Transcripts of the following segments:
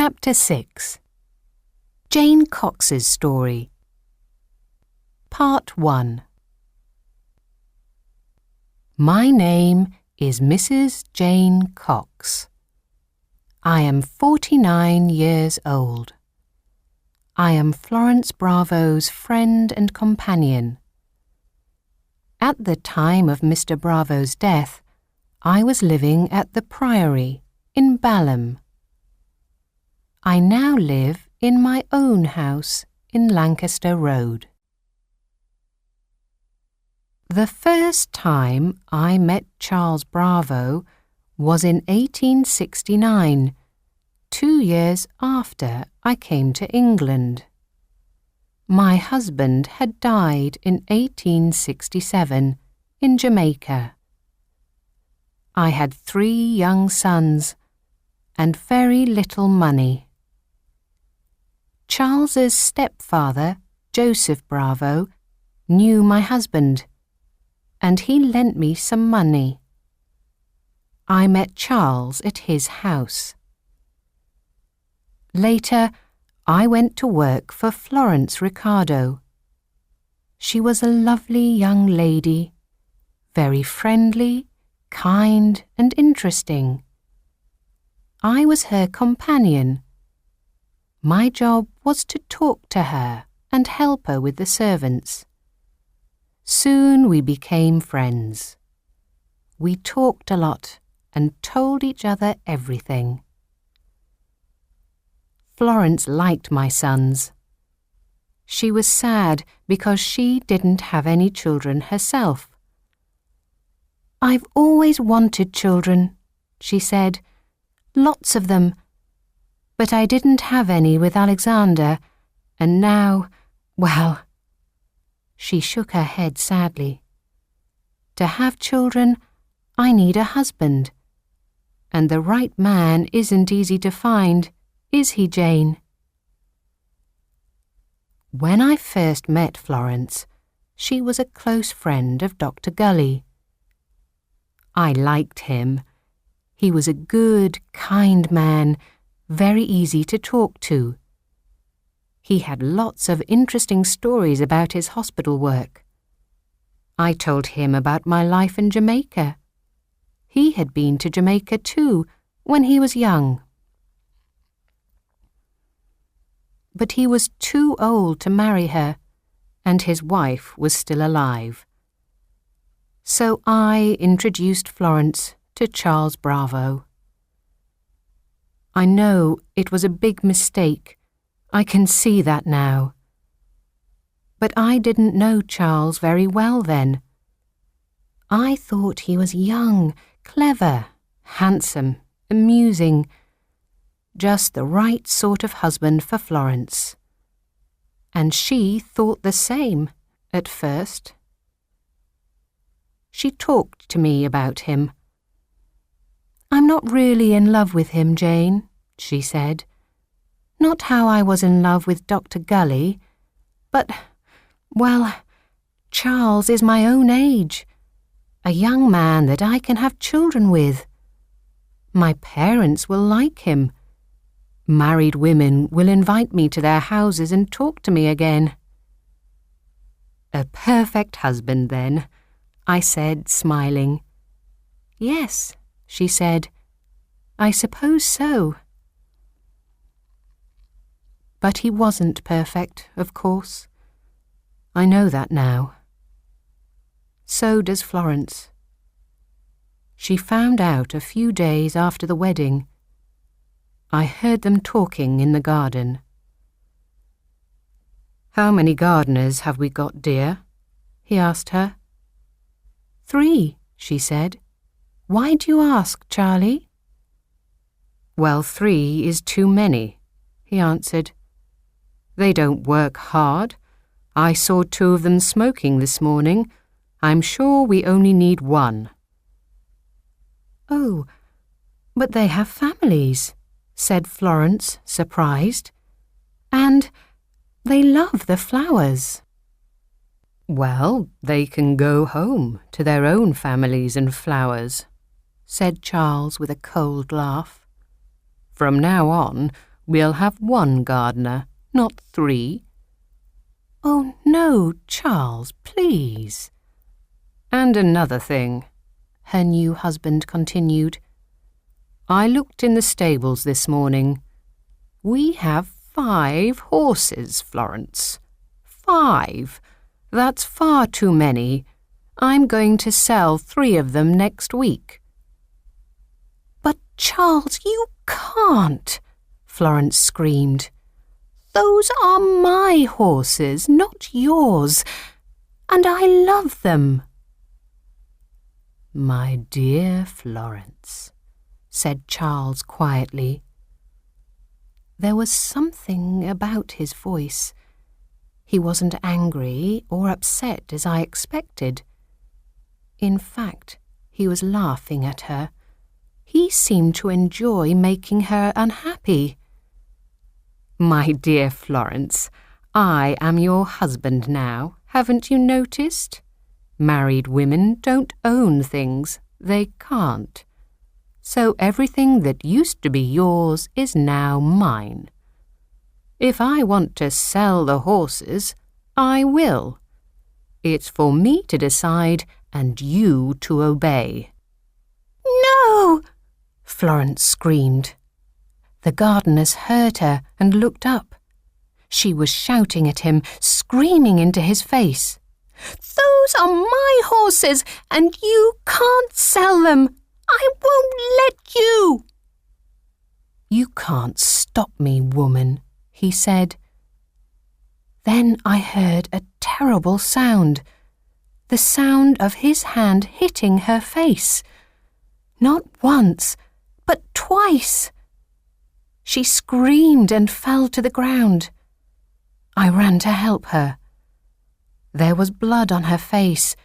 Chapter 6. Jane Cox's Story. Part 1. My name is Mrs. Jane Cox. I am 49 years old. I am Florence Bravo's friend and companion. At the time of Mr. Bravo's death, I was living at the Priory in Balham. I now live in my own house in Lancaster Road. The first time I met Charles Bravo was in 1869, 2 years after I came to England. My husband had died in 1867 in Jamaica. I had 3 young sons and very little money. Charles's stepfather, Joseph Bravo, knew my husband, and he lent me some money. I met Charles at his house. Later, I went to work for Florence Ricardo. She was a lovely young lady, very friendly, kind and interesting. I was her companion. My job was to talk to her and help her with the servants. Soon we became friends. We talked a lot and told each other everything. Florence liked my sons. She was sad because she didn't have any children herself. "I've always wanted children," she said, "lots of them. But I didn't have any with Alexander, and now, well..." She shook her head sadly. "To have children, I need a husband. And the right man isn't easy to find, is he, Jane?" When I first met Florence, she was a close friend of Dr. Gully. I liked him. He was a good, kind man, very easy to talk to. He had lots of interesting stories about his hospital work. I told him about my life in Jamaica. He had been to Jamaica too, when he was young. But he was too old to marry her, and his wife was still alive. So I introduced Florence to Charles Bravo. I know it was a big mistake. I can see that now. But I didn't know Charles very well then. I thought he was young, clever, handsome, amusing, just the right sort of husband for Florence. And she thought the same at first. She talked to me about him. "I'm not really in love with him, Jane," she said. "Not how I was in love with Dr. Gully, but, well, Charles is my own age, a young man that I can have children with. My parents will like him. Married women will invite me to their houses and talk to me again." "A perfect husband, then," I said, smiling. "Yes," she said, "I suppose so." But he wasn't perfect, of course. I know that now. So does Florence. She found out a few days after the wedding. I heard them talking in the garden. "How many gardeners have we got, dear?" he asked her. "3, she said. "Why do you ask, Charlie?" "Well, 3 is too many," he answered. "They don't work hard. I saw 2 of them smoking this morning. I'm sure we only need 1. "Oh, but they have families," said Florence, surprised. "And they love the flowers." "Well, they can go home to their own families and flowers," said Charles with a cold laugh. "From now on, We'll have one gardener, not 3. Oh, no, Charles, please. And another thing, her new husband continued. I looked in the stables this morning. We have 5 horses, Florence. 5. That's far too many. I'm going to sell 3 of them next week. But, Charles, you can't, Florence screamed. Those are my horses, not yours, and I love them. My dear Florence, said Charles quietly. There was something about his voice. He wasn't angry or upset as I expected. In fact, he was laughing at her. He seemed to enjoy making her unhappy. My dear Florence, I am your husband now, haven't you noticed? Married women don't own things, they can't. So everything that used to be yours is now mine. If I want to sell the horses, I will. It's for me to decide and you to obey. No! Florence screamed. The gardeners heard her and looked up. She was shouting at him, screaming into his face. Those are my horses, and you can't sell them. I won't let you. You can't stop me, woman, he said. Then I heard a terrible sound, the sound of his hand hitting her face. Not once, but twice. She screamed and fell to the ground. I ran to help her. There was blood on her face,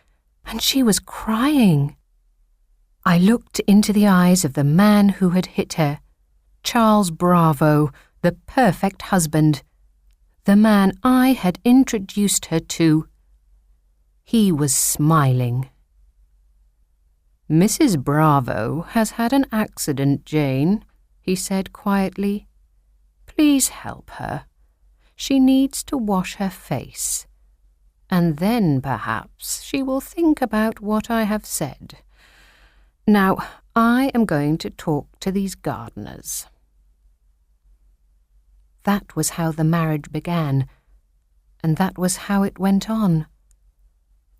and she was crying. I looked into the eyes of the man who had hit her, Charles Bravo, the perfect husband, the man I had introduced her to. He was smiling. Mrs. Bravo has had an accident, Jane, he said quietly. Please help her. She needs to wash her face. And then perhaps she will think about what I have said. Now, I am going to talk to these gardeners. That was how the marriage began, and that was how it went on.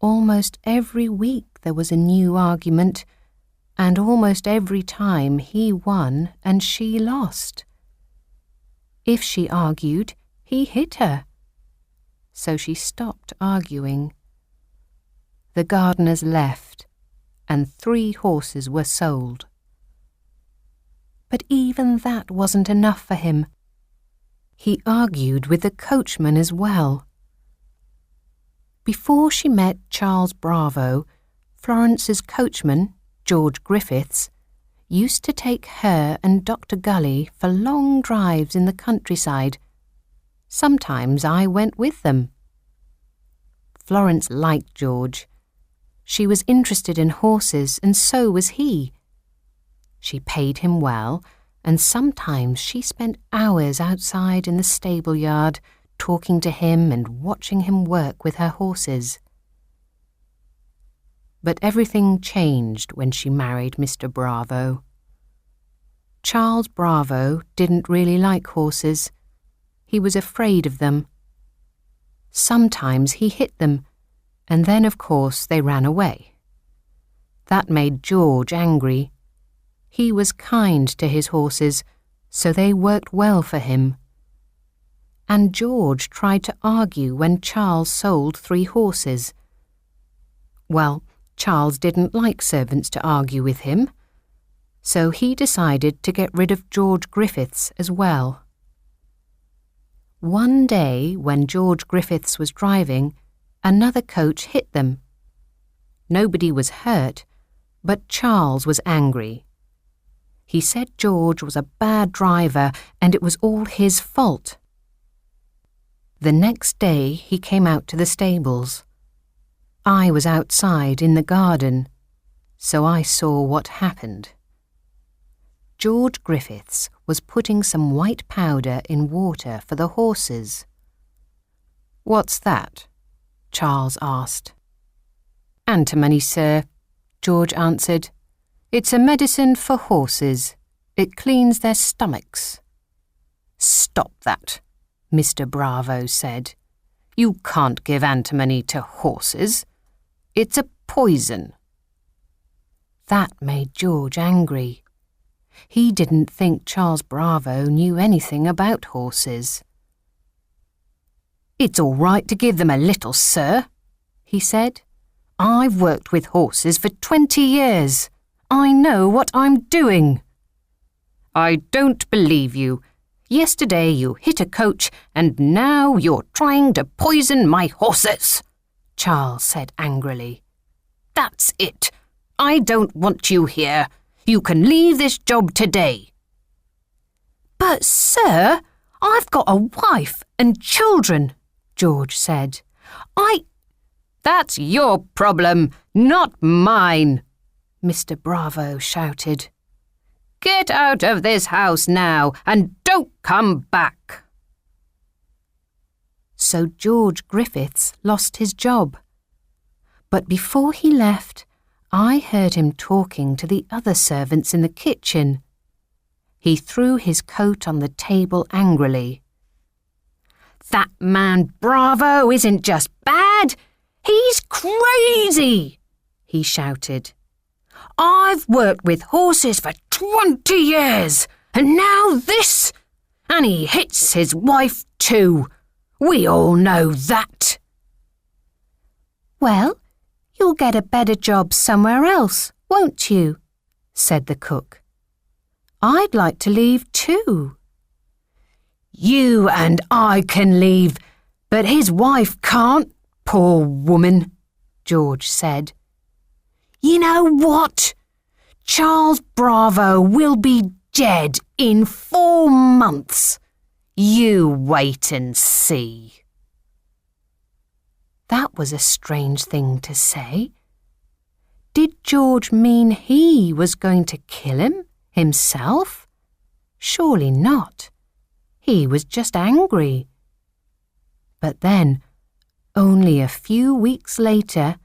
Almost every week there was a new argument, and almost every time he won and she lost. If she argued, he hit her. So she stopped arguing. The gardeners left, and 3 horses were sold. But even that wasn't enough for him. He argued with the coachman as well. Before she met Charles Bravo, Florence's coachman, George Griffiths, used to take her and Dr. Gully for long drives in the countryside. Sometimes I went with them. Florence liked George. She was interested in horses, and so was he. She paid him well, and sometimes she spent hours outside in the stable yard, talking to him and watching him work with her horses. But everything changed when she married Mr. Bravo. Charles Bravo didn't really like horses. He was afraid of them. Sometimes he hit them, and then, of course, they ran away. That made George angry. He was kind to his horses, so they worked well for him. And George tried to argue when Charles sold 3 horses. Well, Charles didn't like servants to argue with him, so he decided to get rid of George Griffiths as well. One day, when George Griffiths was driving, another coach hit them. Nobody was hurt, but Charles was angry. He said George was a bad driver and it was all his fault. The next day he came out to the stables. I was outside in the garden, so I saw what happened. George Griffiths was putting some white powder in water for the horses. "What's that?" Charles asked. "Antimony, sir," George answered. "It's a medicine for horses. It cleans their stomachs." "Stop that," Mr. Bravo said. "You can't give antimony to horses. It's a poison." That made George angry. He didn't think Charles Bravo knew anything about horses. "It's all right to give them a little, sir," he said. "I've worked with horses for 20 years. I know what I'm doing." "I don't believe you. Yesterday you hit a coach and now you're trying to poison my horses," Charles said angrily. "That's it. I don't want you here. You can leave this job today." "But, sir, I've got a wife and children," George said. "That's your problem, not mine," Mr. Bravo shouted. "Get out of this house now and don't come back." So George Griffiths lost his job. But before he left, I heard him talking to the other servants in the kitchen. He threw his coat on the table angrily. "That man Bravo isn't just bad, he's crazy," he shouted. "I've worked with horses for 20 years, and now this! And he hits his wife too. We all know that." "Well, you'll get a better job somewhere else, won't you?" said the cook. "I'd like to leave too." "You and I can leave, but his wife can't, poor woman," George said. "You know what? Charles Bravo will be dead in 4 months. You wait and see." That was a strange thing to say. Did George mean he was going to kill him, himself? Surely not. He was just angry. But then, only a few weeks later,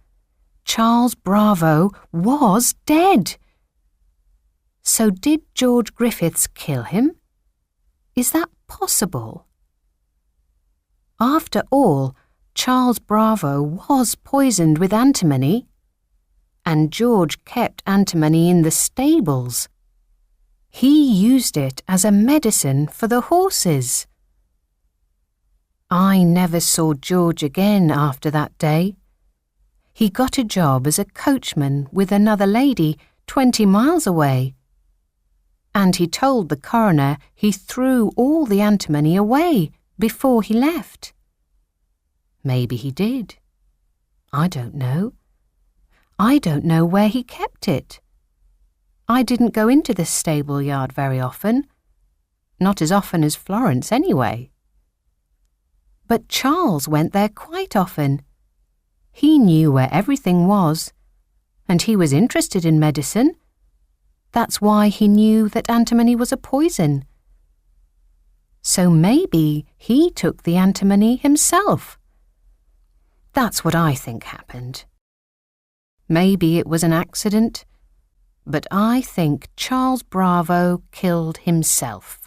Charles Bravo was dead. So did George Griffiths kill him? Is that possible? After all, Charles Bravo was poisoned with antimony, and George kept antimony in the stables. He used it as a medicine for the horses. I never saw George again after that day. He got a job as a coachman with another lady 20 miles away. And he told the coroner he threw all the antimony away before he left. Maybe he did. I don't know. I don't know where he kept it. I didn't go into the stable yard very often. Not as often as Florence, anyway. But Charles went there quite often. He knew where everything was, and he was interested in medicine. That's why he knew that antimony was a poison. So maybe he took the antimony himself. That's what I think happened. Maybe it was an accident, but I think Charles Bravo killed himself.